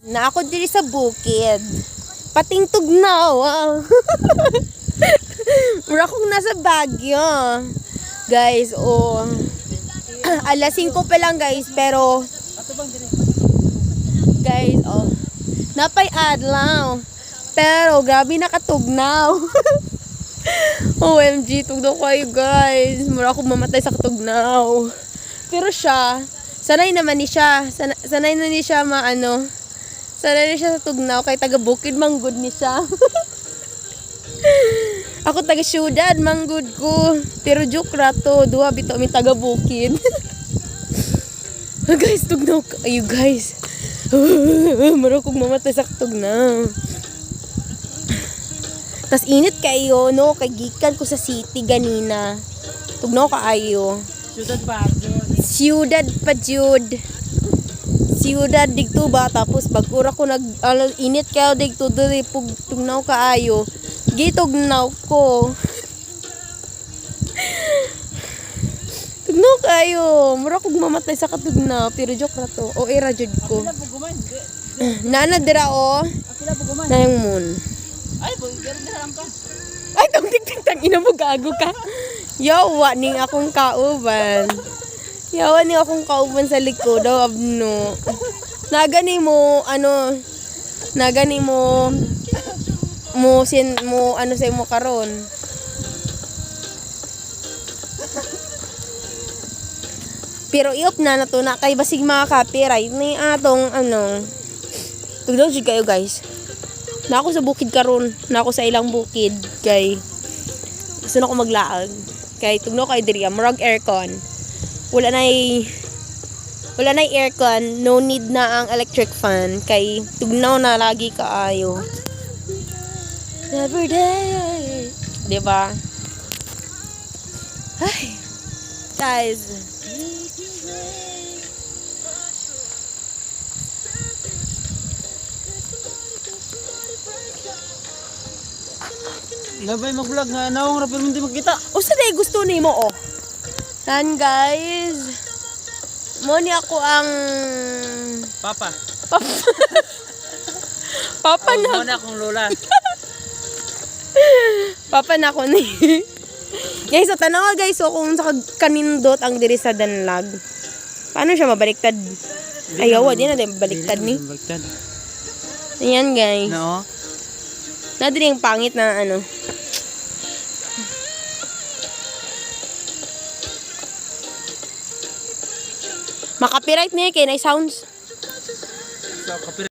Na ako diri sa bukid. Pating tugnaw. Mura kong nasa Baguio. Guys, alas 5 pa lang guys, pero guys, napay adlaw. Pero grabe nakatugnaw. OMG, tugnaw kayo guys. Mura akong mamatay sa katugnaw. Pero siya, sanay naman ni siya. Sanay na ni siya sanay na siya sa tugnaw. Kay taga bukid manggod ni siya. Ako taga syudad manggod ko. Pero joke rato, duha bito mi taga bukid. Guys, tugnaw kayo guys. Mura akong mamatay sa katugnaw. Tas init kayo, no? Kay gikan ko sa city ganina. Tugnaw kaayo. Ciudad pa jud. Ciudad digto ba, tapos bagura ko init kayo digto diri pug tugnaw kaayo. Gitugnaw ko. Tugnaw kayo. Mura kog mamatay sa katugnaw, pero joke ra to. O era jud ko. Nana dira Nayang moon. Ay, tong tik-tik ina mo gago ka. Yawa ning akong kauban. Yawa ning akong kauban sa likod daw abno. Nagani mo sa imo karon. Pero iop na to na kay basig mga copyright ni atong tugdaw jud kayo guys. Na ako sa bukid karon, na ako sa ilang bukid kay gusto na ko maglaag. Kay tugnaw kay diri murag aircon. Wala nay aircon, no need na ang electric fan kay tugnaw na lagi kaayo. Every day. Diba? Ay. Guys. Labay mag-vlog nga nawang rapper mo di makita. Usa day gusto nimo Yan guys. Mo ni ako ang Papa na. Mo na akong lola. Papa na ko ni. Guys, so tanaw guys, so kung sa kanindot ang diri sa Danlag. Paano siya mabaliktad? Ayaw, di na din baliktad ni. Ayan guys. No. Na diri yung pangit na Makapiright niya kay na sounds. So,